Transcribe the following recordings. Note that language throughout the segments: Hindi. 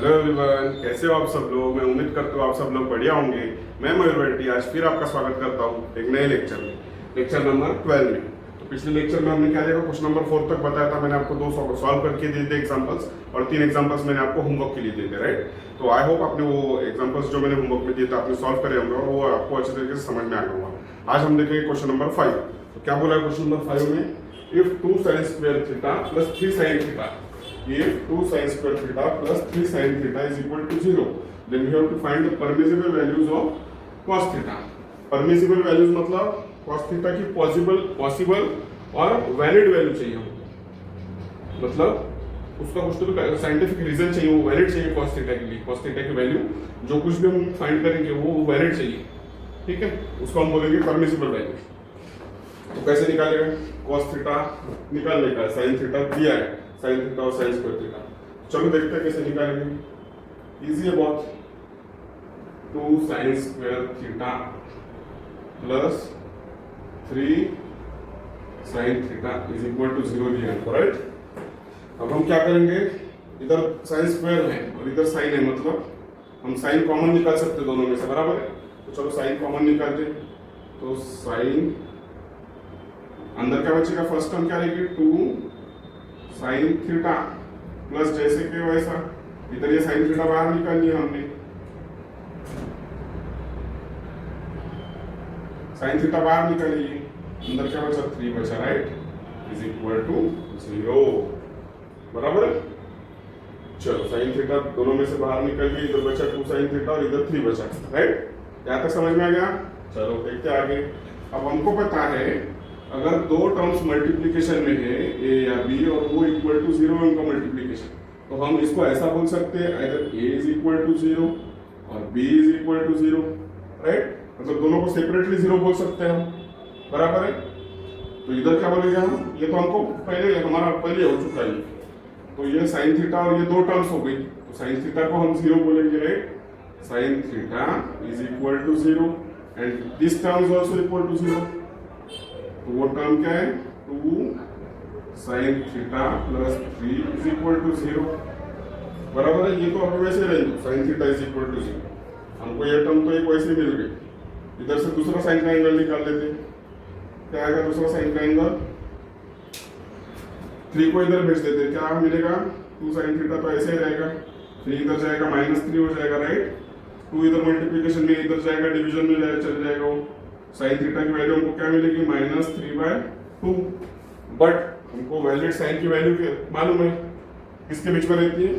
हेलो एवरीवन, कैसे हो आप सब लोग। मैं उम्मीद करता हूँ आप सब लोग बढ़िया होंगे। मैं मयूर बेल्टी आज फिर आपका स्वागत करता हूँ एक नए लेक्चर में, लेक्चर नंबर 12 में। तो पिछले लेक्चर में हमने क्या देखा, क्वेश्चन नंबर 4 तक बताया था। मैंने आपको 2 सॉल्व करके दिए थे एग्जांपल्स, और 3 एग्जांपल्स मैंने आपको होमवर्क के लिए दिए थे, राइट। तो आई होप आपने वो एग्जांपल्स जो मैंने होमवर्क में दिए थे आपने सॉल्व करे होंगे और वो आपको अच्छे तरीके से समझ में आ गया होगा। आज हम देखेंगे क्वेश्चन नंबर 5। तो क्या बोला है क्वेश्चन नंबर 5 में, if 2 sin square theta plus 3 sin theta, if 2 sin square theta plus 3 sin theta is equal to 0, then we have to find the permissible values of cos theta. permissible values मतलब cos theta की पॉसिबल और वैलिड वैल्यू चाहिए हमको, मतलब उसका कुछ तो भी साइंटिफिक रीजन चाहिए, वो वैलिड चाहिए cos theta के लिए। cos theta की वैल्यू जो कुछ भी हम फाइंड करेंगे वो वैलिड चाहिए, ठीक है। उसको हम बोलेंगे परमिसिबल वैल्यू। तो कैसे निकालेगा, cos थीटा निकालने का, sin थीटा दिया है, sin थीटा और sin स्क्वायर थीटा। चलो देखते हैं कैसे निकालेंगे। इजी है बहुत। 2 sin square theta plus 3 sin theta is equal to 0 दिया है, राइट। अब हम क्या करेंगे, इधर sin स्क्वायर है और इधर sin है, मतलब हम sin कॉमन निकाल सकते दोनों में से, बराबर है। तो चलो sin कॉमन निकालते हैं। तो sin अंदर क्या बचेगा, फर्स्ट टर्म क्या रहेगी, 2 sin थीटा प्लस जैसे कि वैसा, इधर ये sin थीटा बाहर निकालनी है हमने, sin थीटा बाहर निकालिए, अंदर क्या बचा, 3 बचा, राइट, इज इक्वल टू 0, बराबर है। चलो sin थीटा दोनों में से बाहर निकल गई, इधर बचा 2 sin थीटा और इधर 3 बचा, राइट। यहाँ तक समझ में आ गया। चलो देखते आगे। अब हमको पता है अगर दो टर्म्स मल्टीप्लिकेशन में है a या b और वो इक्वल टू 0 है उनका मल्टीप्लिकेशन, तो हम इसको ऐसा बोल सकते हैं, अगर a इज इक्वल टू 0 और b is equal to 0, right. मतलब दोनों को सेपरेटली 0 बोल सकते हैं हम, बराबर है। तो इधर क्या बोलेंगे हम, ये तो हमको हमारा पहले हो चुका है। तो ये sin थीटा और ये दो टर्म्स हो गई, तो sin थीटा को हम 0 बोलेंगे, right. sin theta is equal to 0 and this term is also equal to 0। तो वो टर्म क्या है, 2 sin theta plus 3 is equal to 0, बराबर है। ये तो अभी वैसे रहेंगे, sin theta is equal to 0। हमको ये टर्म तो एक वैसे मिल गई। इधर से दूसरा साइन का एंगल निकाल लेते हैं। क्या आएगा दूसरा साइन का एंगल, 3 को इधर भेज देते हैं, क्या मिलेगा, 2 sin थीटा तो ऐसे ही रहेगा, 3 इधर जाएगा -3 हो जाएगा, राइट। 2 इधर मल्टीप्लिकेशन में इधर जाएगा, डिवीजन में चल जाएगा वो। sin थीटा की वैल्यू हमको क्या मिलेगी, -3/2। बट हमको वैलिड साइन की वैल्यू मालूम है, किसके बीच में रहती है,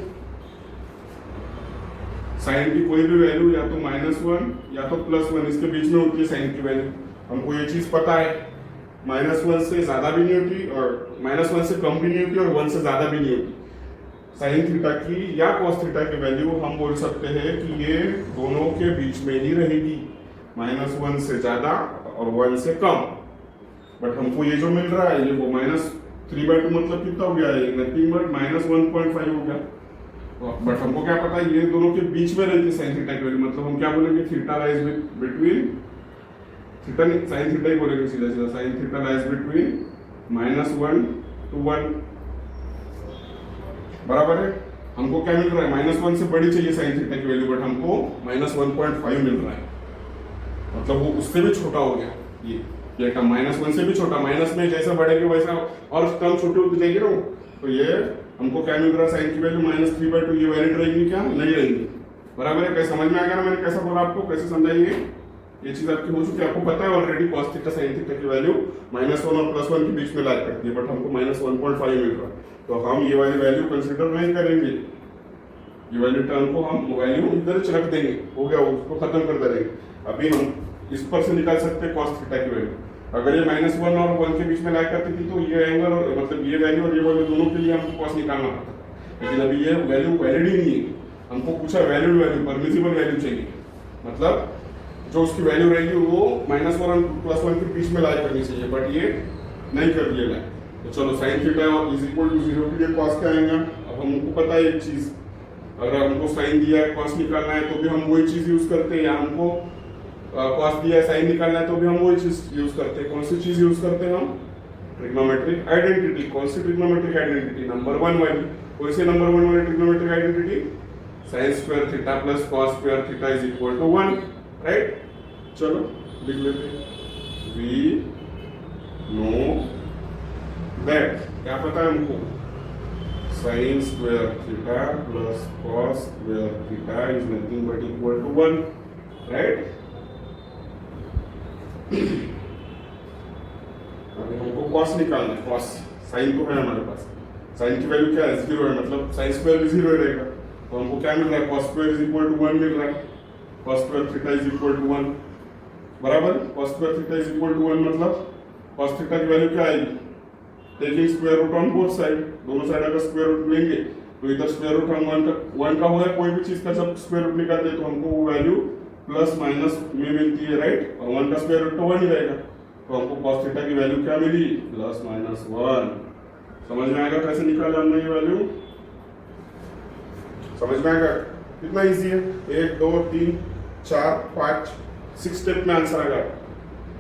साइन की कोई भी वैल्यू या तो -1 या तो +1, इसके बीच में होती है साइन की वैल्यू। हमको ये चीज पता है, -1 से ज्यादा भी नहीं होती और -1 से कम भी नहीं होती और 1 से ज्यादा भी नहीं होती। साइन थीटा की या cos थीटा की वैल्यू हम बोल सकते हैं कि ये दोनों के बीच में ही रहेगी, -1 से ज्यादा और 1 से कम। बट हमको ये जो मिल रहा है ये वो -3/2 मतलब कितना हो गया है, नथिंग बट -1.5 हो गया। बट हमको क्या पता है ये दोनों के बीच में रहती है साइन थीटा की वैल्यू, मतलब हम क्या बोलेंगे, थीटा लाइज बिटवीन, थीटा नहीं साइन थीटा ही बोलेंगे सीधा सीधा, sine theta lies between -1 to 1, बराबर है। हमको क्या मिल रहा है, -1 से बड़ी चाहिए साइन थीटा की वैल्यू, बट हमको -1.5 मिल रहा है, मतलब वो उससे भी छोटा हो गया। ये टर्म -1 से भी छोटा, माइनस में जैसा बढ़ेगा वैसा और टर्म छोटे होते जाएंगे ना। तो ये हमको क्या मिल रहा है, साइन की वैल्यू -3/2, ये वैलिड रहेगी क्या, नहीं रहेगी, बराबर है। कैसे समझ में आ गया ना मैंने कैसा बोला आपको, कैसे समझाइए, ये चीज आपकी हो चुकी है, आपको पता है already cos theta sin theta की वैल्यू -1 और +1 के बीच में लाई करती है, बट हमको -1.5 मिल रहा है। तो हम ये वाली वैल्यू कंसीडर नहीं करेंगे, ये वाली टर्म को हम वैल्यू इधर रख देंगे, हो गया, उसको खत्म कर देंगे। अभी हम इस पर से निकाल सकते हैं cos थीटा की वैल्यू। अगर ये -1 और 1 के बीच में लाई करती थी तो ये एंगल और मतलब ये वैल्यू और ये वैल्यू दोनों के लिए हमको cos निकालना पड़ता था, लेकिन अभी ये वैल्यू वैलिड ही नहीं है। हमको पूछा वैलिड वैल्यू, परमिसिबल वैल्यू चाहिए, मतलब जो उसकी वैल्यू रहेगी वो -1 और +1 के बीच में लाई करनी चाहिए, बट ये नहीं कर दिया लाई। तो चलो sin theta is equal to 0 के लिए cos क्या आएगा। अब हमको पता है एक चीज, अगर हमको sin दिया है cos निकालना है तो भी हम वही चीज यूज करते हैं, या हमको cos दिया है sin निकालना है तो भी हम वही चीज यूज करते हैं। कौन सी चीज यूज करते हैं हम, ट्रिग्नोमेट्रिक आइडेंटिटी। कौन सी ट्रिग्नोमेट्रिक आइडेंटिटी, नंबर 1 वाली। कौन सी नंबर 1 वाली trigonometric identity, sine square theta plus cos square theta is equal to 1, right? चलो लिख लेते हैं, वी नो दैट, क्या पता है हमको, sine square theta plus cos square theta is nothing but equal to 1, right? अभी हमको कॉस निकालना है, कॉस, साइन तो है हमारे पास, साइन की वैल्यू क्या है, 0 है, मतलब साइन स्क्वायर भी 0 रहेगा, तो हमको क्या मिल रहा है, cos square is equal to 1 मिल रहा है, cos square theta is equal to 1, बराबर? Cos square theta is equal to 1 मतलब कॉस थीटा की वैल्यू क्या आएगी, taking square root on both side, दोनों साइड अगर स्क्वायर रूट लेंगे तो इधर स्क्वायर रूट हम 1 का हुआ है, कोई भी चीज का जब स्क्वायर रूट निकालते हैं तो हमको वो वैल्यू प्लस माइनस में मिलती है, राइट? और 1 का स्क्वायर रूट तो 1 ही रहेगा, तो हमको cos थीटा की वैल्यू क्या मिली, प्लस माइनस 1। समझ में आएगा कैसे निकाला हमने ये वैल्यू? समझ में आएगा? कितना इजी है, 1 2 3 4 5 6 स्टेप में आंसर आएगा।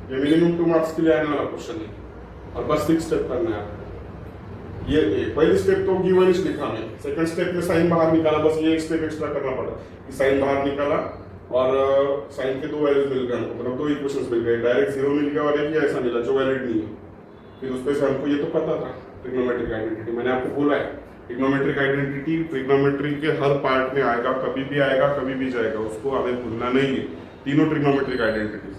ये मिनिमम 2 मार्क्स के लिए आने वाला क्वेश्चन है और बस 6 स्टेप करना है आपको। ये पहली स्टेप तो गिवन लिखा है, सेकंड स्टेप में साइन बाहर निकाला, बस ये एक स्टेप एक्स्ट्रा करना पड़ा कि साइन बाहर निकाला और साइन के 2 वैल्यूज मिल गए हमको, मतलब 2 इक्वेशंस मिल गए, डायरेक्ट 0 मिल गया और एक ही ऐसा मिला जो वैलिड नहीं है। फिर उस पे से हमको ये तो पता था ट्रिग्नोमेट्रिक आइडेंटिटी, मैंने आपको बोला है ट्रिग्नोमेट्रिक आइडेंटिटी ट्रिग्नोमेट्री के हर पार्ट में आएगा, कभी भी आएगा कभी भी जाएगा, उसको हमें भूलना नहीं है, तीनों ट्रिग्नोमेट्रिक आइडेंटिटीज,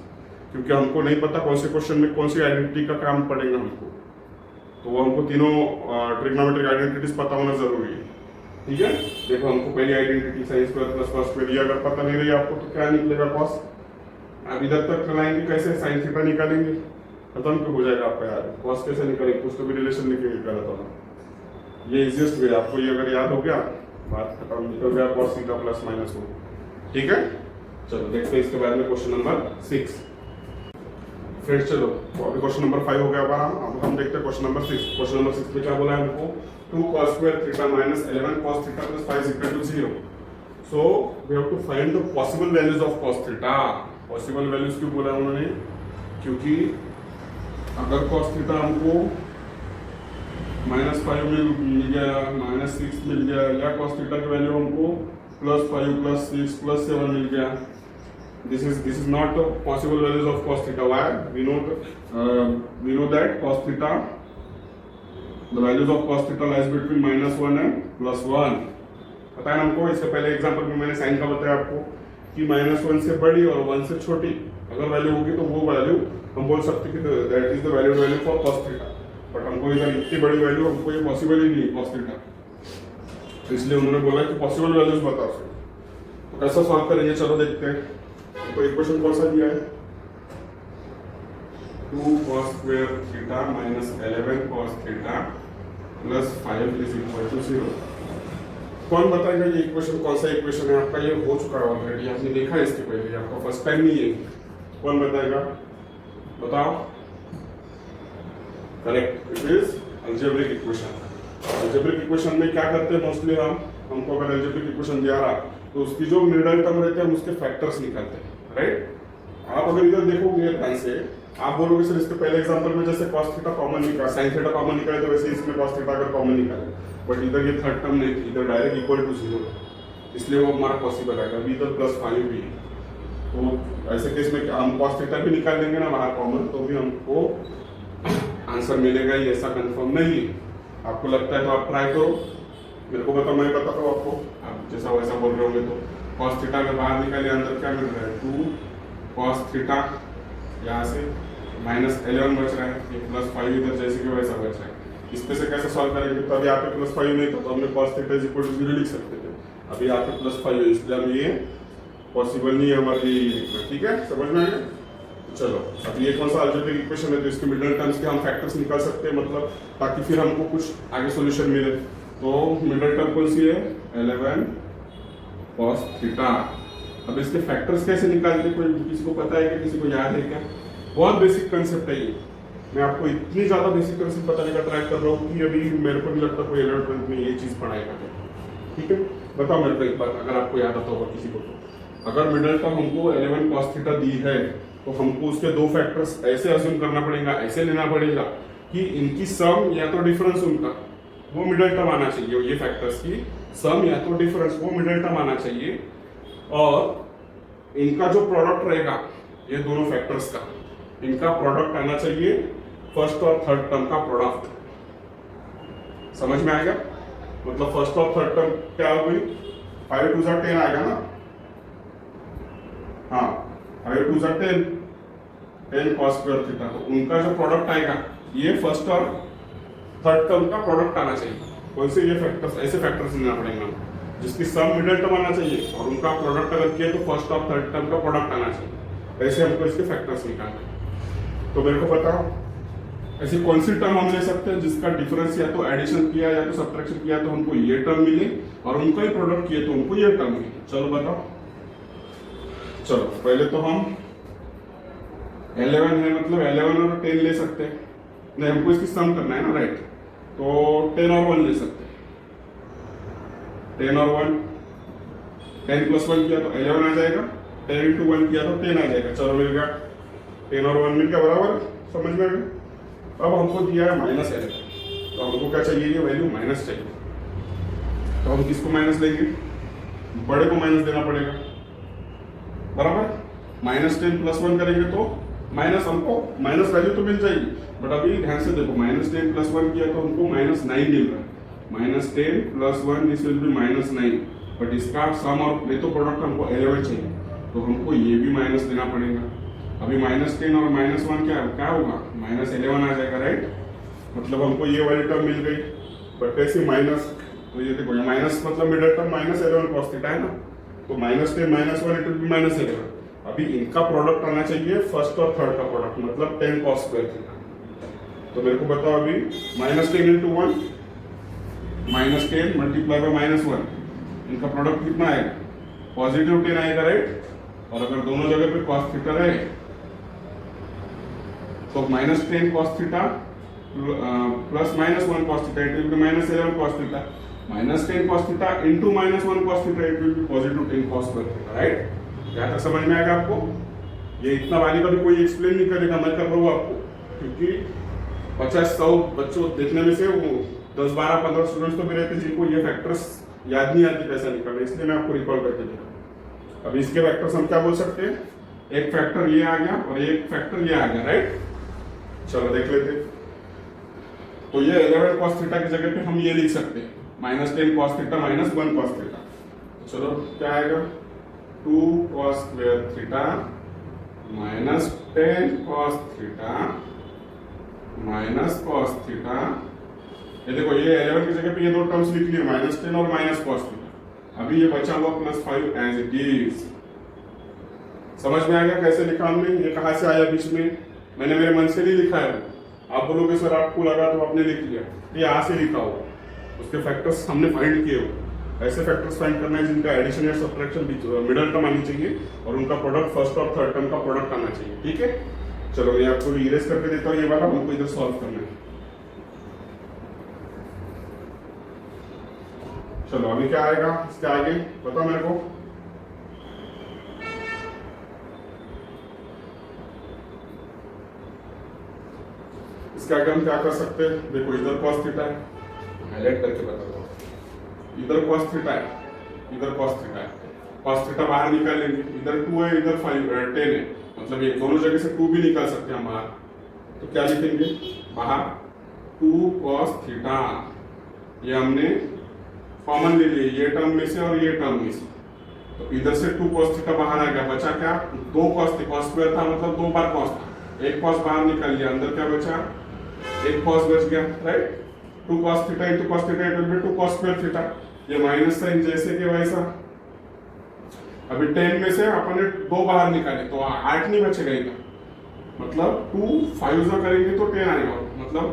क्योंकि हमको नहीं पता कौन से क्वेश्चन में कौन सी आइडेंटिटी का काम पड़ेगा हमको, तो वो हमको तीनों ट्रिग्नोमेट्रिक आइडेंटिटीज पता होना जरूरी है, ठीक है? देखो हमको पहली identity sine square plus cos square, ये अगर पता नहीं रही आपको तो क्या निकलेगा, कॉस। अब इधर तक चलाएंगे कैसे, साइन थीटा निकालेंगे, खत्म तो हो जाएगा आपका यार, कॉस कैसे निकालेंगे, कुछ तो भी रिलेशन लिखेंगे पहले तो, ये इजीएस्ट वे, आपको ये अगर याद हो गया बात खत्म, निकल गया कॉस थीटा प्लस माइनस 1, ठीक है? चलो देखते हैं इसके बाद में क्वेश्चन नंबर 6। फ्रेंड्स चलो अभी क्वेश्चन नंबर 5 हो गया हमारा, अब हम देखते हैं क्वेश्चन नंबर 6। क्वेश्चन नंबर 6 में क्या बोला है हमको, 2 cos square theta minus 11 cos theta plus 5 is equal to 0. So we have to find the possible values of cos theta. Possible values क्यों बोला उन्होंने, क्योंकि अगर cos theta हमको -5 मिल गया, -6 मिल गया, या cos theta की वैल्यू हमको +5 +6 +7 मिल गया, this is not the possible values of cos theta. Why? We know that cos theta, the values of cos theta lies between -1 and +1. पता है हमको, इससे पहले एग्जांपल में मैंने साइन का बताया आपको कि -1 से बड़ी और 1 से छोटी अगर वैल्यू होगी तो वो वैल्यू हम बोल सकते हैं कि that is the valid value for cos theta, but हमको इधर इतनी बड़ी वैल्यू हमको ये पॉसिबल ही नहीं है cos theta, तो इसलिए उन्होंने बोला कि पॉसिबल वैल्यूज बताओ। तो कैसा सॉल्व करेंगे, चलो देखते हैं। तो इक्वेशन कौन सा दिया है, 2 cos square theta minus 11 cos theta plus 5 is equal to 0। कौन बताएगा ये इक्वेशन कौन सा इक्वेशन है आपका, ये हो चुका है ऑलरेडी, आपने देखा है इसके पहले, आपका फर्स्ट टाइम नहीं है, कौन बताएगा, बताओ। Correct, it is algebraic equation. Algebraic equation में क्या करते हैं मोस्टली हमको अगर अलजेब्रिक इक्वेशन दिया रहा तो उसकी जो मिडल टर्म रहते हैं हम उसके फैक्टर्स निकालते हैं, राइट? आप अगर इधर देखोगे ध्यान से, आप बोलोगे सर इसके पहले एग्जांपल में जैसे cos थीटा कॉमन निकाला, sin थीटा कॉमन निकाले तो वैसे इसमें cos थीटा अगर कॉमन निकाले, बट इधर ये थर्ड टर्म नहीं थी, इधर डायरेक्ट इक्वल टू 0, इसलिए वो हमारा पॉसिबल आएगा। अभी इधर +5 भी है, तो ऐसे केस में हम cos थीटा भी निकाल देंगे ना बाहर कॉमन, तो भी हमको आंसर मिलेगा ही, ऐसा कंफर्म नहीं है। आपको लगता है तो आप ट्राई करो, मेरे को बताओ, मैं बताता हूँ आपको, आप जैसा वैसा बोल रहे होंगे। तो cos थीटा के बाहर निकाले, अंदर क्या मिल रहा है, 2 cos थीटा, यहाँ से -11 बच रहा है, ये +5 इधर जैसे कि वैसा बच रहा है। इस पे से कैसे सॉल्व करेंगे, तो अभी यहाँ पे +5 नहीं था तो हमने cos theta is equal to 0 लिख सकते थे, अभी यहाँ पे +5 है, इसलिए हम ये पॉसिबल नहीं है हमारे लिए लिखना, ठीक है? समझ में आया? चलो अब ये कौन सा अलजेब्रिक इक्वेशन है, तो इसके मिडल टर्म्स के हम फैक्टर्स निकाल सकते हैं, मतलब ताकि फिर हमको कुछ आगे सॉल्यूशन मिले। तो मिडल टर्म कौन सी है, 11 cos थीटा। अब इसके फैक्टर्स कैसे निकालते, कोई किसी को पता है क्या, किसी को याद है क्या? बहुत बेसिक कंसेप्ट है ये, मैं आपको इतनी ज्यादा बेसिक कंसेप्ट बताने का ट्राई कर रहा हूँ कि अभी मेरे को नहीं लगता कोई 11th में ये चीज पढ़ाएगा, ठीक है? बताओ मेरे को एक बार, अगर आपको याद आता होगा किसी को। तो अगर मिडल टर्म हमको 11 cos थीटा दी है तो हमको उसके 2 फैक्टर्स ऐसे अज्यूम करना पड़ेगा, ऐसे लेना पड़ेगा कि इनकी सम या तो डिफरेंस उनका वो मिडिल टर्म आना चाहिए, ये फैक्टर्स की सम या तो डिफरेंस वो मिडिल टर्म आना चाहिए, और इनका जो प्रोडक्ट रहेगा ये दोनों फैक्टर्स का, इनका प्रोडक्ट आना चाहिए फर्स्ट और थर्ड टर्म का प्रोडक्ट। समझ में आएगा? मतलब फर्स्ट और थर्ड टर्म क्या हो गई, 5 2 10 आएगा ना, हाँ 5 2 10 cos स्क्वायर थीटा, तो उनका जो प्रोडक्ट आएगा ये फर्स्ट और थर्ड टर्म का प्रोडक्ट आना चाहिए। कौन से ये फैक्टर्स, ऐसे फैक्टर्स लेना पड़ेगा जिसकी सम मिडिल टर्म आना चाहिए और उनका प्रोडक्ट अगर किया तो फर्स्ट और थर्ड टर्म का प्रोडक्ट आना चाहिए। ऐसे हमको इसके फैक्टर्स निकालने। तो मेरे को बताओ ऐसी कौन सी टर्म हम ले सकते हैं जिसका डिफरेंस या तो एडिशन किया या तो सब्ट्रैक्शन किया तो हमको ये टर्म मिले, और उनका ही प्रोडक्ट किए तो हमको ये टर्म मिले। चलो बताओ। चलो पहले तो हम 11 है मतलब 11 और 10 ले सकते हैं, नहीं हमको इसकी सम करना है ना, राइट। तो 10 और 1 ले सकते हैं, 10 और 1, 10 प्लस 1 किया तो 11 आ जाएगा, 10 इंटू 1 किया तो 10 आ जाएगा। चलो मिल गया, 10 और 1 मिल गया बराबर, समझ में आ गया। अब हमको दिया है -11, तो हमको क्या चाहिए, ये वैल्यू माइनस चाहिए। तो हम किसको माइनस लेंगे, बड़े को माइनस देना पड़ेगा बराबर। -10 प्लस 1 करेंगे तो माइनस, हमको माइनस वैल्यू तो मिल जाएगी, बट अभी ध्यान से देखो -10 प्लस 1 किया तो हमको -9 मिल रहा है। -10 plus 1 this will be -9, but इसका सम और ये तो प्रोडक्ट हमको 11 चाहिए, तो हमको ये भी माइनस देना पड़ेगा। अभी -10 और -1 क्या होगा, -11 आ जाएगा, राइट। मतलब हमको ये वाली टर्म मिल गई, बट ऐसे माइनस, तो ये देखो ये माइनस मतलब मिडिल टर्म -11 cos थीटा है ना, तो -10 -1 इट विल बी -11। अभी इनका प्रोडक्ट आना चाहिए फर्स्ट और थर्ड का प्रोडक्ट, मतलब 10 cos स्क्वायर थीटा। तो मेरे को बताओ अभी -10 इंटू 1 -10 मल्टीप्लाई बाय -1, इनका प्रोडक्ट कितना आएगा, पॉजिटिव 10 आएगा, राइट। और अगर दोनों जगह पे cos थीटा रहे तो -10 cos theta plus -1 cos theta, it will B -11 cos theta, -10 cos theta into -1 cos theta, it will B positive 10 cos square theta, right. क्या तक समझ में आएगा आपको? ये इतना वाली कभी कोई एक्सप्लेन नहीं करेगा, मैं कर रहा हूँ आपको, क्योंकि 50-100 बच्चों देखने में से वो 10 12 15 स्टूडेंट्स तो मेरे थे जिनको ये फैक्टर्स याद नहीं आती कैसा निकालना, इसलिए मैं आपको रिकॉल करके दे रहा हूँ। अब इसके फैक्टर्स हम क्या बोल सकते हैं, एक फैक्टर ये आ गया और एक फैक्टर ये आ गया, राइट। चलो देख लेते। तो ये 11 cos थीटा की जगह पे हम ये लिख सकते हैं -10 cos थीटा -1 cos थीटा। चलो क्या आएगा, 2 cos square theta -10 cos theta -cos theta. ये देखो ये 11 की जगह पे ये दो टर्म्स लिख लिए, -10 और -cos थीटा। अभी ये बचा हुआ +5 एज इट इज। समझ में आ गया कैसे निकालने, ये कहाँ से आया बीच में, मैंने मेरे मन से नहीं लिखा है। आप बोलोगे सर आपको लगा तो आपने लिख लिया, ये यहाँ से लिखा हो, उसके फैक्टर्स हमने फाइंड किए हो। ऐसे फैक्टर्स फाइंड करना है जिनका एडिशन या सब्ट्रैक्शन मिडिल टर्म आनी चाहिए और उनका प्रोडक्ट फर्स्ट और थर्ड टर्म का प्रोडक्ट आना चाहिए, ठीक है। चलो मैं आपको इरेज करके देता हूँ ये वाला, हमको इधर सॉल्व करना है। चलो अभी क्या आएगा इसके आगे बताओ मेरे को। इसके आगे हम क्या कर सकते हैं, देखो इधर cos थीटा है, हाईलाइट करके बताता हूँ, इधर cos थीटा है, इधर cos थीटा है, cos थीटा बाहर निकाल लेंगे, इधर 2 है इधर 10 है, मतलब ये दोनों जगह से 2 भी निकाल सकते हैं हम बाहर। तो क्या लिखेंगे बाहर, 2 cos थीटा, ये हमने कॉमन ले लिए ये टर्म में से और ये टर्म में से, तो इधर से 2 cos थीटा बाहर आ गया, बचा क्या 2 cos स्क्वायर था, मतलब 2 बार cos था, एक cos बाहर निकाल लिया, अंदर क्या बचा एक cos बच गया, right. 2 cos theta into cos theta it will be 2 cos square theta, ये माइनस साइन जैसे कि वैसा। अभी 10 में से अपन ने 2 बाहर निकाले तो 8 नहीं बचेगा इधर, मतलब 2 5 जो करेंगे तो 10 आएगा, मतलब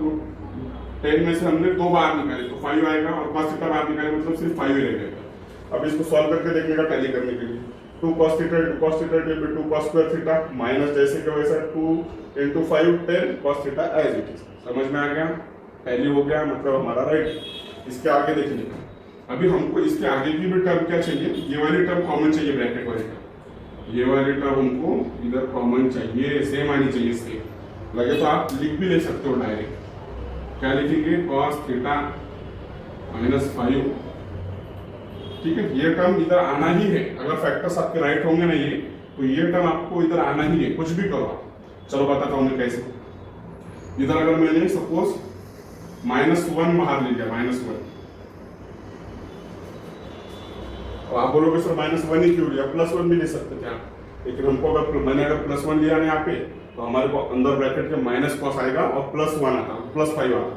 10 में से हमने 2 बाहर निकाले तो 5 आएगा, और cos थीटा बाहर निकाले मतलब सिर्फ 5 ही रहेगा। अब इसको सॉल्व करके देखने का टैली करने के लिए 2 cos theta into cos theta it will be 2 cos square theta, minus जैसे कि वैसा 2 into 5 10 cos theta as it is. समझ में आ गया, टैली हो गया मतलब हमारा, राइट। इसके आगे देखने का, अभी हमको इसके आगे की भी टर्म क्या चाहिए, ये वाली टर्म कॉमन चाहिए, ब्रैकेट वाली टर्म, ये वाली टर्म हमको इधर कॉमन चाहिए, सेम आनी चाहिए सेम। लगे तो आप लिख भी ले सकते हो डायरेक्ट, क्या लिखेंगे cos थीटा -5, ठीक है। ये टर्म इधर आना ही है, अगर फैक्टर्स आपके राइट होंगे ना ये, तो ये टर्म आपको इधर आना ही है, कुछ भी करो आप। चलो बताता हूँ मैं कैसे। इधर अगर मैंने सपोज -1 बाहर ले लिया, -1, और आप बोलोगे सर -1 ही क्यों लिया, +1 भी ले सकते थे आप, लेकिन हमको अगर मैंने अगर +1 लिया ना यहाँ पे, तो हमारे को अंदर ब्रैकेट के माइनस कॉस आएगा और +1 आता, +5 आता,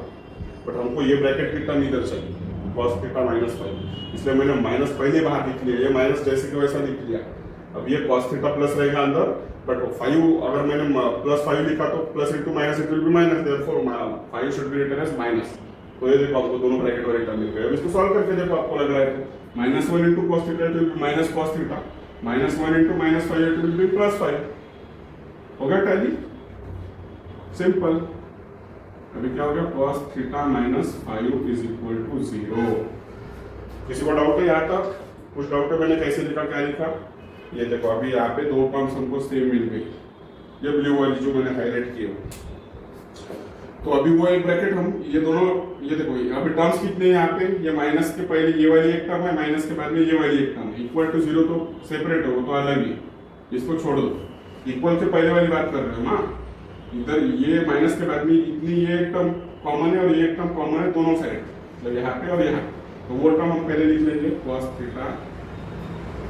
बट हमको ये ब्रैकेट की टर्म इधर चाहिए, cos θ -5, इसलिए मैंने माइनस पहले बाहर लिख लिया, ये माइनस जैसे कि वैसा लिख लिया। अब ये cos θ प्लस रहेगा अंदर, बट 5 अगर मैंने +5 लिखा तो plus into minus it will be minus, therefore 5 should be written as minus. तो ये देखो आपको दोनों ब्रैकेट वाले टर्म मिल गए। अब इसको सॉल्व करके देखो आपको लग रहा है -1 into cos θ it will be minus cos θ, -1 into -5 it will be +5। हो गया टैली, सिंपल। अभी क्या हो गया, cos θ -5 इज इक्वल टू 0। किसी को डाउट है यहाँ तक? कुछ डाउट है मैंने कैसे लिखा, क्या लिखा? ये देखो अभी यहाँ पे दो टर्म्स हमको सेम मिल गई, ये ब्लू वाली जो मैंने हाईलाइट की है। तो अभी वो एक ब्रैकेट हम ये दोनों, ये देखो यहाँ पे टर्म्स कितने हैं यहाँ पे, ये माइनस के पहले ये वाली एक टर्म है, माइनस के बाद में ये वाली एक टर्म है। इक्वल टू 0 तो सेपरेट है, वो तो अलग ही, इसको छोड़ दो। इक्वल के पहले वाली बात कर रहे हो ना, इधर ये माइनस के बाद में इतनी ये एक टर्म कॉमन है और ये एक टर्म कॉमन है दोनों साइड, मतलब यहाँ पे और यहाँ। तो वो टर्म हम पहले लिख लेंगे, cos θ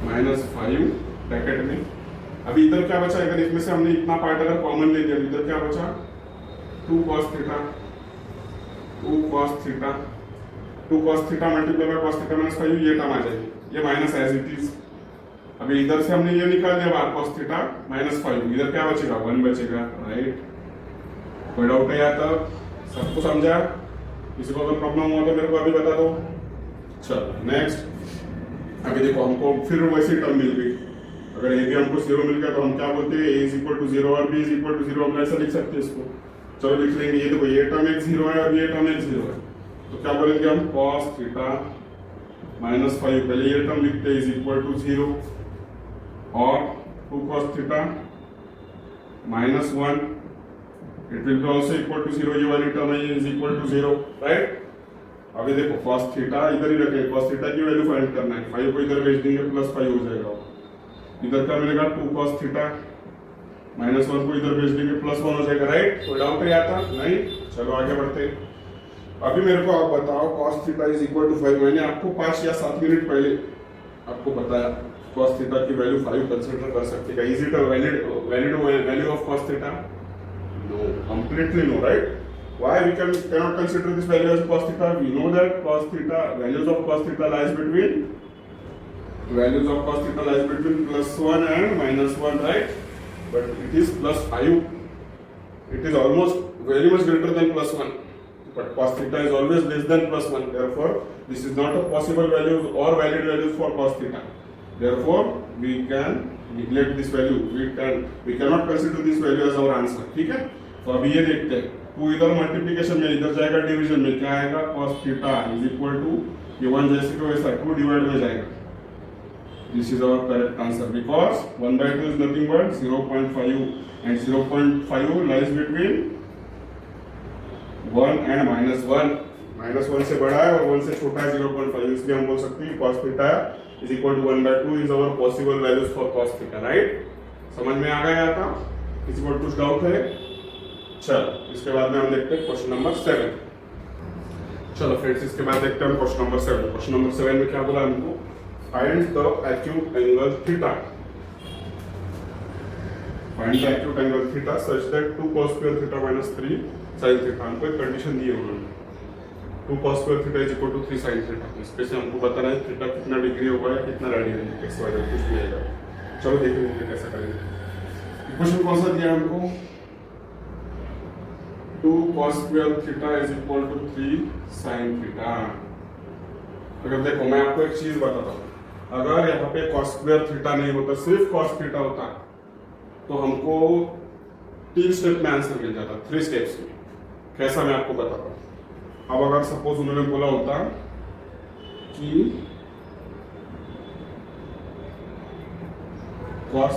-5 ब्रैकेट में। अभी इधर क्या बचा, अगर इसमें से हमने इतना पार्ट अगर कॉमन ले लिया, इधर क्या बचा, 2 cos θ मल्टीप्लाई बाय cos θ -5, ये टर्म आ जाएगी, ये माइनस एज इट इज। अभी इधर से हमने ये निकाल दिया बाहर cos θ -5, इधर क्या बचेगा, 1 बचेगा, राइट। कोई डाउट है यहाँ तक? सबको समझा? किसी को अगर प्रॉब्लम हुआ तो मेरे को अभी बता दो। चलो नेक्स्ट। अभी देखो हमको फिर वैसी टर्म मिल गई, अगर ए भी हमको 0 मिल गया तो हम क्या बोलते हैं, a इज इक्वल टू 0 और b इज इक्वल टू 0, हम ऐसा लिख सकते हैं इसको। चलो लिख लेंगे, ये देखो ये टर्म एक 0 है और ये टर्म एक 0 है, तो क्या बोलेंगे हम, cos θ -5, पहले ये टर्म लिखते हैं इज इक्वल टू 0 और 2 cos θ -1 it will be also equal to 0, ये वाली टर्म है इज इक्वल टू 0, राइट। अभी देखो cos θ इधर ही रखें, cos θ की वैल्यू फाइंड करना है, 5 को इधर भेज देंगे +5 हो जाएगा, इधर क्या मिलेगा 2 cos θ -1 को इधर भेज देंगे +1 हो जाएगा, राइट। कोई डाउट है आता? नहीं। चलो आगे बढ़ते हैं। अभी मेरे को आप बताओ cos θ इज इक्वल टू 5, मैंने आपको 5 या 7 मिनट पहले आपको बताया cos θ की वैल्यू 5 कंसीडर कर सकते हैं। Is it a valid value of cos θ? No, completely no, right. Why we cannot consider this value as cos θ? We know that cos θ values of cos θ lies between +1 and -1, right? But it is +5. It is almost very much greater than +1. But cos θ is always less than +1. Therefore, this is not a possible value or valid value for cos θ. Therefore, we can neglect this value. We cannot consider this value as our answer. ठीक है? तो अभी ये देखते हैं, 2 इधर मल्टीप्लिकेशन में, इधर जाएगा डिवीजन में, क्या आएगा, cos θ इज इक्वल टू ये 1 जैसे को वैसा 2 डिवाइड में जाएगा। This is our correct answer because 1/2 is nothing but 0.5 and 0.5 lies between 1 and -1। -1 से बड़ा है और 1 से छोटा है 0.5, इसलिए हम बोल सकते हैं cos θ is equal to 1/2 is our possible values for cos θ, right. समझ में आ गया था? किसी को कुछ डाउट है? चलो इसके बाद में हम देखते हैं क्वेश्चन नंबर 7। चलो फ्रेंड्स, इसके बाद देखते हैं हम क्वेश्चन नंबर 7। क्वेश्चन नंबर 7 में क्या बोला हमको, find the acute angle theta. Find the acute angle theta such that 2 cos square θ minus 3 sin θ। हमको एक कंडीशन दी है उन्होंने, 2 cos square θ is equal to 3 sin θ। इसमें से हमको बताना है थीटा कितना डिग्री होगा या कितना रेडियन है, x y कुछ भी आएगा। चलो देखेंगे कैसे करेंगे। क्वेश्चन कौन सा दिया हमको, 2 cos square θ is equal to 3 sin θ। अगर देखो मैं आपको एक चीज बताता हूँ, अगर यहाँ पे cos square θ नहीं होता, सिर्फ cos θ होता, तो हमको 3 स्टेप में आंसर मिल जाता, 3 स्टेप्स में। कैसा मैं आपको बताता हूँ। अब अगर सपोज उन्होंने बोला होता कि cos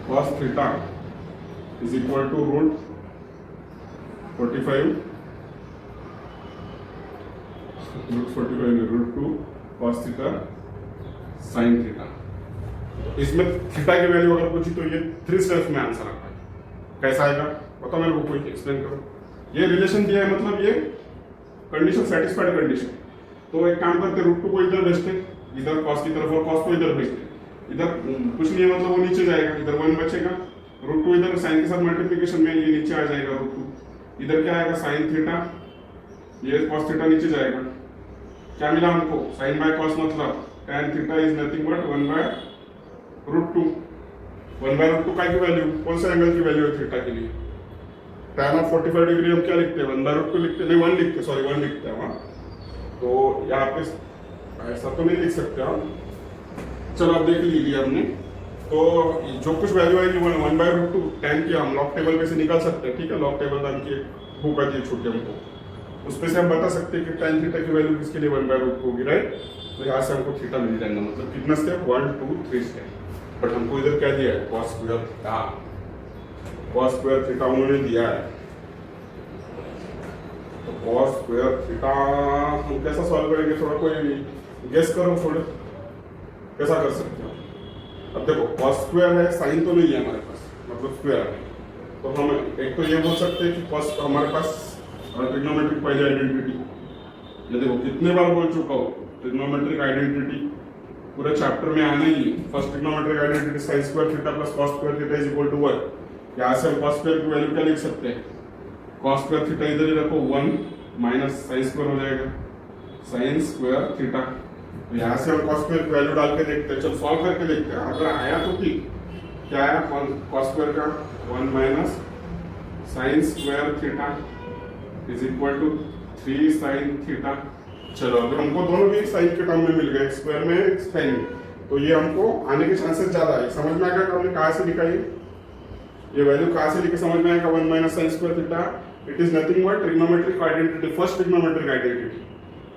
θ is equal to √45 √45 √2 cos theta sin theta. इसमें थीटा की वैल्यू अगर पूछी तो ये 3 स्टेप्स में आंसर आता है। कैसा आएगा बताओ मेरे को, कोई एक्सप्लेन करो। ये रिलेशन दिया है मतलब ये कंडीशन सेटिस्फाइड कंडीशन। तो एक काम करते √2 को इधर भेजते, इधर cos की तरफ और cos को इधर भेजते। इधर कुछ नहीं है मतलब वो नीचे जाएगा, इधर 1 बचेगा, √2 इधर sin के साथ मल्टीप्लिकेशन में ये नीचे आ जाएगा √2, इधर क्या आएगा sin थीटा, ये cos थीटा नीचे जाएगा। क्या मिला हमको, sin बाय cos मतलब tan theta is nothing but 1/√2। 1/√2 का की वैल्यू, कौन सा एंगल की वैल्यू है थीटा के लिए, tan ऑफ 45 डिग्री हम क्या लिखते हैं 1/√2 लिखते, नहीं 1 लिखते, सॉरी 1 लिखते हैं वहाँ। तो यहाँ पे ऐसा तो नहीं लिख सकते हम, चलो अब देख लीजिए हमने। तो जो कुछ वैल्यू आएगी 1/√2 tan की हम लॉग टेबल में से निकाल सकते हैं, ठीक है। लॉग टेबल नाम की बुक आती है छोटी हमको, उसमें से हम बता सकते हैं कि tan थीटा की वैल्यू किसके लिए 1/√2 होगी, राइट। तो यहाँ से हमको थीटा मिल जाएगा, मतलब कितना स्टेप 1 2 3 स्टेप। बट हमको इधर क्या दिया है cos square theta, cos square theta उन्होंने दिया है। तो cos स्क्वायर थीटा हम कैसा सॉल्व करेंगे, थोड़ा कोई गेस करो, थोड़ा कैसा कर सकते हो। अब देखो cos स्क्वायर है, साइन तो नहीं है हमारे पास, मतलब स्क्वायर है। तो हम एक तो ये बोल सकते हैं कि cos हमारे पास ट्रिग्नोमेट्रिक पहली आइडेंटिटी, ये देखो कितने बार बोल चुका हूँ, ट्रिग्नोमेट्रिक आइडेंटिटी पूरे चैप्टर में आना ही। First trigonometric identity sin square theta plus cos square theta is equal to 1। यहाँ से हम cos स्क्वायर की वैल्यू क्या लिख सकते हैं, cos स्क्वायर थीटा इधर ही रखो 1 माइनस sin स्क्वायर हो जाएगा sin स्क्वायर थीटा। तो यहाँ से हम cos स्क्वायर की वैल्यू डाल के देखते हैं, चलो सॉल्व करके देखते हैं। अगर आया तो ठीक, क्या आया cos स्क्वायर का 1 minus sin square theta is equal to 3 sin theta. चलो अगर हमको दोनों भी साइन के टर्म में मिल गए, स्क्वायर में साइन में, तो ये हमको आने के चांसेस ज्यादा है। समझ में आ गया हमने कहाँ से लिखा ये वैल्यू कहाँ से लिखे, समझ में आएगा 1 minus sin square theta it is nothing but trigonometric identity, first trigonometric identity.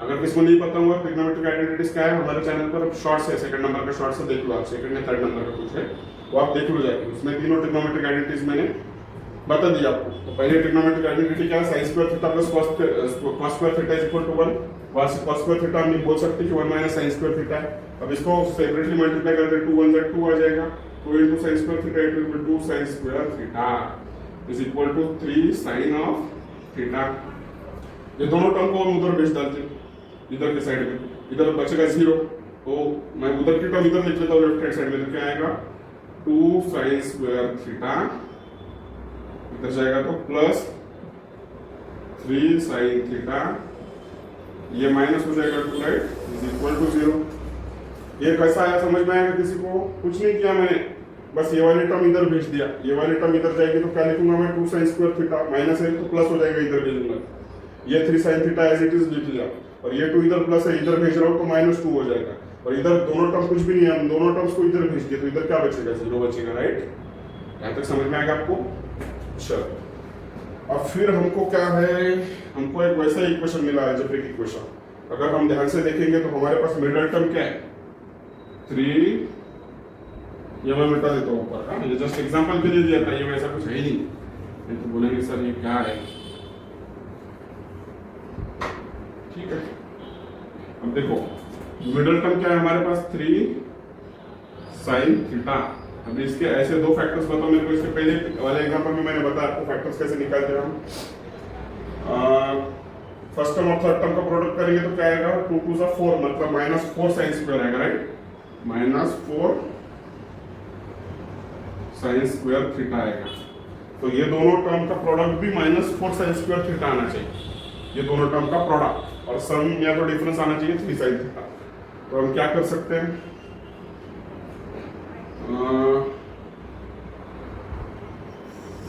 अगर किसको नहीं पता हुआ ट्रिग्नोमेट्रिक आइडेंटिटीज क्या है, हमारे चैनल पर शॉर्ट्स है, सेकंड नंबर का शॉर्ट्स देख लो आप, सेकंड या थर्ड नंबर का कुछ है वो आप देख लो जाके, उसमें तीनों ट्रिग्नोमेट्रिक आइडेंटिटीज मैंने बता दिया आपको। तो पहले ट्रिग्नोमेट्रिक आइडेंटिटी क्या है, sin square theta plus cos square theta is equal to 1। cos square theta हम नहीं बोल सकते कि 1 माइनस sin स्क्वायर थीटा है। अब इसको सेपरेटली मल्टीप्लाई करते हैं, 2 1 जा 2 आ जाएगा, 2 into sin square theta it will be 2 sin square theta is equal to 3 sin of theta. ये दोनों टर्म को हम उधर भेज डालते हैं, इधर के साइड में, इधर बचेगा 0, तो मैं उधर की टर्म इधर लिख लेता हूँ लेफ्ट हैंड साइड में, तो क्या आएगा 2 sin स्क्वायर थीटा, इधर जाएगा तो प्लस 3 sin थीटा, ये माइनस हो जाएगा 2 राइट इज इक्वल टू 0। ये कैसा आया समझ में आएगा किसी को, कुछ नहीं किया मैंने, बस ये वाली टर्म इधर भेज दिया, ये वाली टर्म इधर जाएगी तो क्या लिखूंगा मैं 2 sin स्क्वायर थीटा, माइनस है तो प्लस हो जाएगा, इधर भेजूंगा, ये 3 sin theta as it is लिख लिया, और ये 2 इधर प्लस है, इधर भेज रहा हूँ तो -2 हो जाएगा, और इधर दोनों टर्म कुछ भी नहीं है, हम दोनों टर्म्स को इधर भेज दिए तो इधर क्या बचेगा 0 बचेगा, राइट। यहाँ तक समझ में आएगा आपको। चलो अब फिर हमको क्या है, हमको एक वैसा इक्वेशन मिला है अलजेब्रिक इक्वेशन। अगर हम ध्यान से देखेंगे तो हमारे पास मिडिल टर्म क्या है 3, ये मैं मिटा देता हूँ ऊपर का, ये जस्ट एग्जांपल के लिए दिया था, ये वैसा कुछ है ही नहीं, तो बोलेंगे सर ये क्या है, ठीक है। अब देखो मिडिल टर्म क्या है हमारे पास 3 sin थीटा। अब इसके ऐसे दो फैक्टर्स बताओ मेरे को, इसके पहले वाले एग्जांपल में मैंने बताया आपको फैक्टर्स कैसे निकालते हैं हम। फर्स्ट टर्म और थर्ड टर्म का प्रोडक्ट करेंगे तो क्या आएगा 2 2 4, मतलब -4 sin स्क्वायर आएगा, राइट, -4 sin स्क्वायर थीटा आएगा। तो ये दोनों टर्म का प्रोडक्ट भी -4 sin स्क्वायर थीटा आना चाहिए, ये दोनों टर्म का प्रोडक्ट, और सम या तो डिफरेंस आना चाहिए 3 sin थीटा। तो हम क्या कर सकते हैं,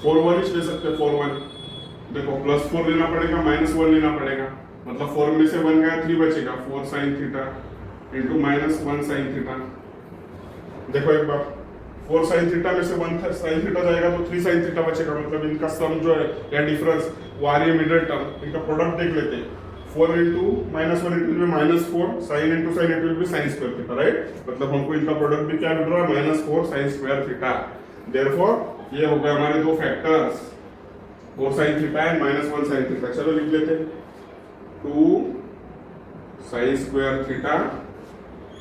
4 1 ले सकते हैं, 4 1 देखो +4 लेना पड़ेगा, -1 लेना पड़ेगा, मतलब 4 में से 1 गया 3 बचेगा, 4 sin theta into -1 sin theta. देखो एक बार 4 sin थीटा में से 1 sin थीटा जाएगा तो 3 sin थीटा बचेगा, मतलब इनका सम जो है या डिफरेंस वो आ रही है मिडिल टर्म, इनका प्रोडक्ट देख लेते हैं। 4 into -1 it will B -4, sin into sin it will B sin square theta, right, मतलब हमको इनका प्रोडक्ट भी क्या मिल रहा है -4 sin स्क्वायर थीटा। देयरफॉर ये हो गए हमारे दो factors 4 sin theta and -1 sin theta. चलो लिख लेते हैं 2 sign square theta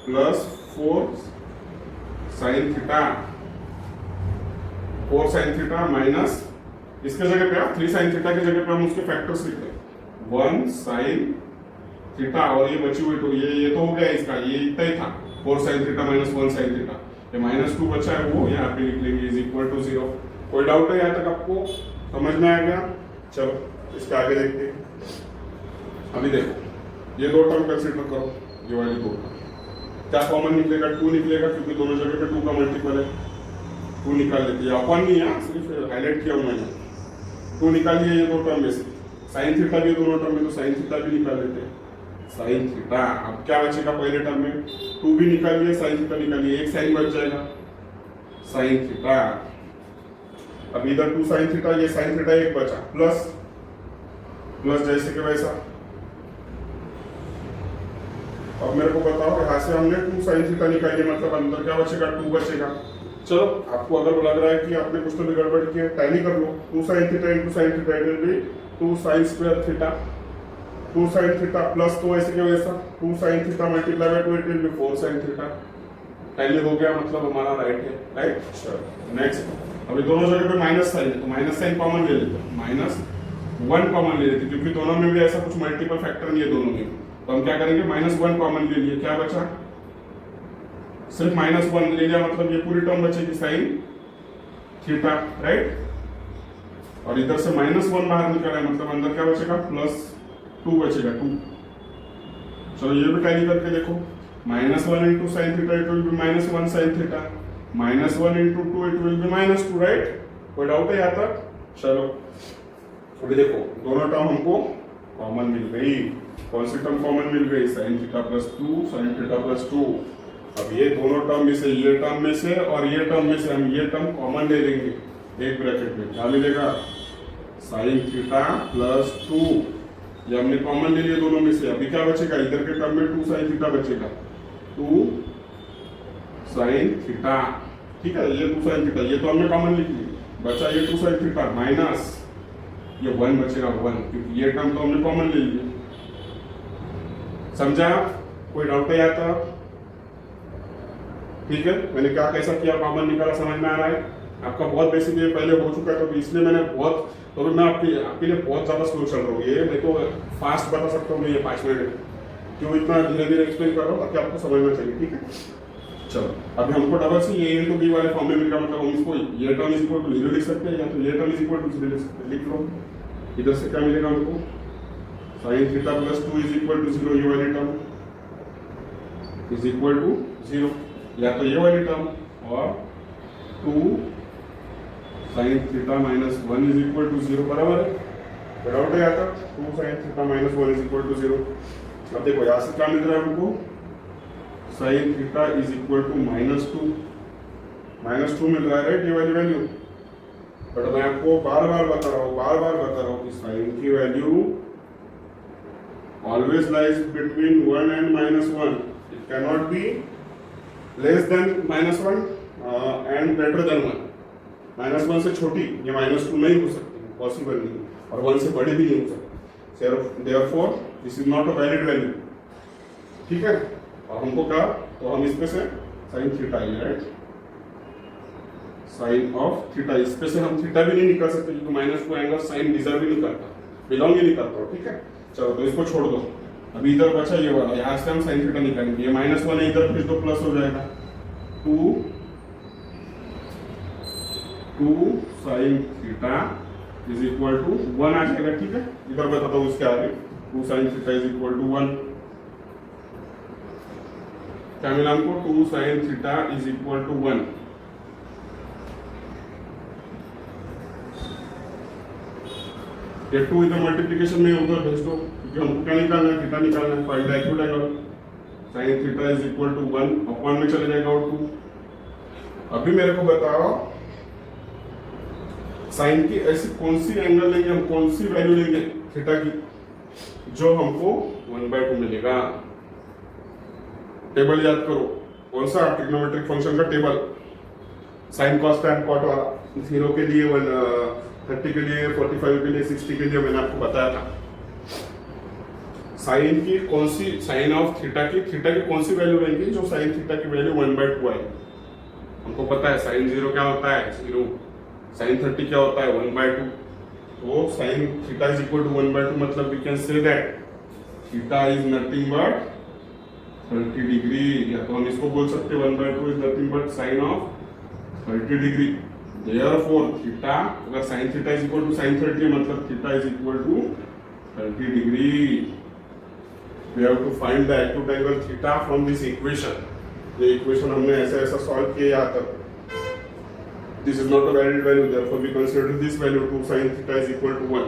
plus 4 sine theta, 4 sign theta minus इसके जगह पे आप 3 साइन थीटा की जगह पे हम उसके फैक्टर्स लिख रहे हैं 1 साइन थीटा और ये बची हुई तो ये तो हो गया इसका, ये इतना ही था 4 sign theta minus 1 sine theta, ये -2 बचा है वो यहाँ पे लिख लेंगे इज इक्वल टू 0। कोई डाउट है यहाँ तक आपको समझ में आ गया? चलो इसके आगे देखते हैं। अभी देखो ये दो टर्म कंसीडर करो, ये वाली दो क्या कॉमन निकलेगा? 2 निकलेगा क्योंकि दोनों जगह पे 2 का मल्टीपल है, 2 निकाल लेते हैं। अपन नहीं है, सिर्फ हाईलाइट किया हूं मैंने, 2 निकालिए ये दो टर्म में से, साइन थीटा भी दोनों टर्म में तो साइन थीटा भी निकाल लेते हैं, साइन थीटा। अब क्या बचेगा पहले टर्म में? 2 भी निकालिए, साइन थीटा निकालिए, एक साइन बच जाएगा साइन थीटा। अब इधर 2 साइन थीटा, ये साइन थीटा एक बचा, प्लस प्लस जैसे कि वैसा। अब मेरे को बताओ यहाँ से हमने 2 साइन थीटा निकाली, मतलब अंदर क्या बचेगा? 2 बचेगा। चलो आपको अगर लग रहा है कि आपने कुछ तो भी गड़बड़ किया, टैली कर लो। 2 sine theta into sine theta it will be 2 sign square theta, 2 sine theta plus तो ऐसे के वैसा 2 sine theta multiply by 2 it will B 4 sine theta. Tally हो गया, मतलब हमारा राइट है, राइट। चलो नेक्स्ट, अभी दोनों जगह पे माइनस साइन है तो माइनस साइन कॉमन ले लेते हैं, -1 कॉमन ले लेते हैं क्योंकि दोनों में भी ऐसा कुछ मल्टीपल फैक्टर नहीं है दोनों में, तो हम क्या करेंगे? -1 कॉमन ले लिए, क्या बचा? सिर्फ -1 ले लिया, मतलब ये पूरी टर्म बचेगी साइन थीटा, राइट। और इधर से -1 बाहर निकला है, मतलब अंदर क्या बचेगा? +2 बचेगा, 2। चलो ये भी टैली करके देखो, -1 into sine theta it will B -1 sine theta, -1 into 2 it will be -2, right. कोई डाउट है यहाँ तक? चलो अभी देखो दोनों टर्म हमको कॉमन मिल गई। कौन सी टर्म कॉमन मिल गई? Sign theta plus 2 sine theta plus 2। अब ये दोनों टर्म में से, ये टर्म में से और ये टर्म में से हम ये टर्म कॉमन ले लेंगे एक ब्रैकेट में, क्या मिलेगा? साइन थीटा प्लस 2, ये हमने कॉमन ले लिया दोनों में से। अभी क्या बचेगा? इधर के टर्म में 2 साइन थीटा बचेगा, 2 साइन थीटा, ठीक है। ये 2 साइन थीटा ये तो हमने कॉमन लिख ली, बचा ये 2 साइन थीटा माइनस ये 1 बचेगा 1, क्योंकि ये टर्म तो हमने कॉमन ले लिया। समझा? कोई डाउट है यहाँ तक? ठीक है, मैंने क्या कैसा किया, कॉमन निकाला, समझ में आ रहा है आपका? बहुत बेसिक ये पहले हो चुका है, तो इसलिए मैंने बहुत, तो मैं आपके लिए बहुत ज्यादा स्लो चल रहा हूँ। ये मैं तो फास्ट बता सकता हूँ, ये 5 मिनट क्यों इतना धीरे धीरे एक्सप्लेन कर रहा हूँ, ताकि आपको समझना चाहिए, ठीक है। चलो अभी हमको डबल सी ए इंटू बी वाले फॉर्म में मिल गया, मतलब हम इसको ये टर्म इज इक्वल टू 0 लिख सकते हैं, या तो ये टर्म इज इक्वल टू 0 लिख सकते हैं। लिख लो, इधर से क्या मिलेगा हमको? Sine theta plus 2 is equal to 0, ये वाली टर्म इज इक्वल टू 0, या तो ये वाली टर्म, और 2 sine theta minus 1 is equal to 0, बराबर है। बराबर है यहाँ तक? 2 sine theta minus 1 is equal to 0। अब देखो यहाँ से क्या मिल रहा है हमको? Sine theta is equal to -2 मिल रहा है, राइट, ये वाली वैल्यू। बट मैं आपको बार बार बता रहा हूँ कि साइन की value always lies between 1 and -1। It can not be less than -1 and greater than 1। -1 से छोटी ये -2 नहीं हो सकती, पॉसिबल नहीं, और 1 से बड़ी भी नहीं हो सकती। Therefore this is not a valid value, ठीक है। और हमको क्या, तो हम इसमें से साइन थीटा है, राइट, साइन ऑफ थीटा, इस पे से हम थीटा भी नहीं निकाल सकते क्योंकि -2 एंगल साइन डिजर्व ही नहीं करता, बिलोंग ही नहीं करता, ठीक है। चलो तो इसको छोड़ दो, अभी इधर बचा ये वाला, यहाँ से हम साइन थीटा निकालेंगे, ये -1 है, इधर फिर तो प्लस हो जाएगा, 2 sine theta is equal to 1 आ जाएगा, ठीक है। इधर बताता हूँ उसके आगे, 2 sine theta is equal to 1, क्या मिला हमको? 2 sine theta is equal to 1। ये 2 इधर मल्टीप्लिकेशन में उधर भेज दो, क्योंकि हमको क्या निकालना है? थीटा निकालना है, find the acute angle. Sine theta is equal to 1 upon में चले जाएगा और 2। अभी मेरे को बताओ साइन की ऐसी कौन सी एंगल लेंगे हम, कौन सी वैल्यू लेंगे थीटा की, जो हमको 1/2 मिलेगा। टेबल याद करो, कौन सा? ट्रिग्नोमेट्रिक फंक्शन का table, sine cos tan cot वाला। 0 के लिए 30 के लिए 45 के लिए 60 के लिए मैंने आपको बताया था। साइन की कौन सी, साइन ऑफ थीटा की कौन सी वैल्यू रहेंगी जो साइन थीटा की वैल्यू 1/2 आएगी। हमको पता है साइन 0 क्या होता है 0, साइन 30 क्या होता है 1/2। तो sine theta is equal to 1/2 मतलब we can say that theta is nothing but 30 degree, या तो हम इसको बोल सकते हैं 1/2 is nothing but sine of 30 degree. Therefore theta, अगर sine theta is equal to sine 30 मतलब theta is equal to 30 degree. We have to find the acute angle theta from this equation. ये इक्वेशन हमने ऐसा ऐसा सॉल्व किया यहाँ तक। This is not a valid value, therefore we consider this value 2 sin theta is equal to 1.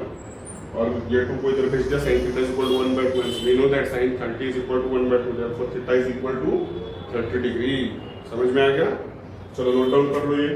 और ये 2 को इधर भेज दिया, sin theta is equal to 1/2. We know that sin 30 is equal to 1/2, therefore theta is equal to 30 degree. समझ में आ गया? चलो नोट डाउन कर लो ये।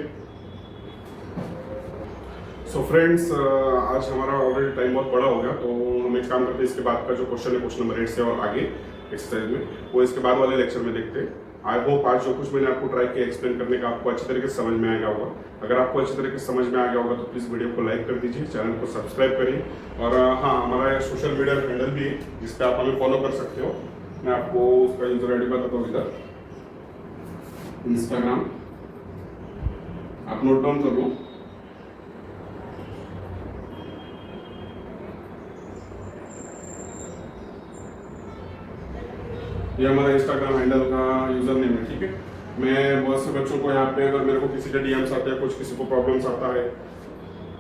सो फ्रेंड्स, आज हमारा ऑलरेडी टाइम बहुत बड़ा हो गया, तो हम एक काम करते हैं, इसके बाद का जो क्वेश्चन है क्वेश्चन नंबर 8 से और आगे एक्सरसाइज में, वो इसके बाद वाले लेक्चर में देखते हैं। आई होप आज जो कुछ मैंने आपको ट्राई किया एक्सप्लेन करने का आपको अच्छी तरीके से समझ में आ गया होगा। अगर आपको अच्छी तरीके से समझ में आ गया होगा तो प्लीज़ वीडियो को लाइक कर दीजिए, चैनल को सब्सक्राइब करिए, और हाँ, हमारा सोशल मीडिया हैंडल भी है जिस पर आप हमें फॉलो कर सकते हो। मैं आपको उसका यूजर आईडी बताता हूँ। इधर इंस्टाग्राम आप नोट डाउन कर लो, ये हमारा इंस्टाग्राम हैंडल का यूजर नेम है, ठीक है। मैं बहुत से बच्चों को यहाँ पे, अगर मेरे को किसी के डीएम्स आते हैं, कुछ किसी को प्रॉब्लम्स आता है,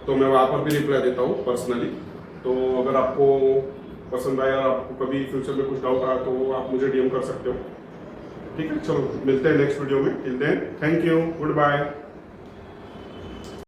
तो मैं वहाँ पर भी रिप्लाई देता हूँ पर्सनली। तो अगर आपको पसंद आया, आपको कभी फ्यूचर में कुछ डाउट आया तो आप मुझे डीएम कर सकते हो, ठीक है। चलो मिलते हैं नेक्स्ट वीडियो में, till then thank you, good bye.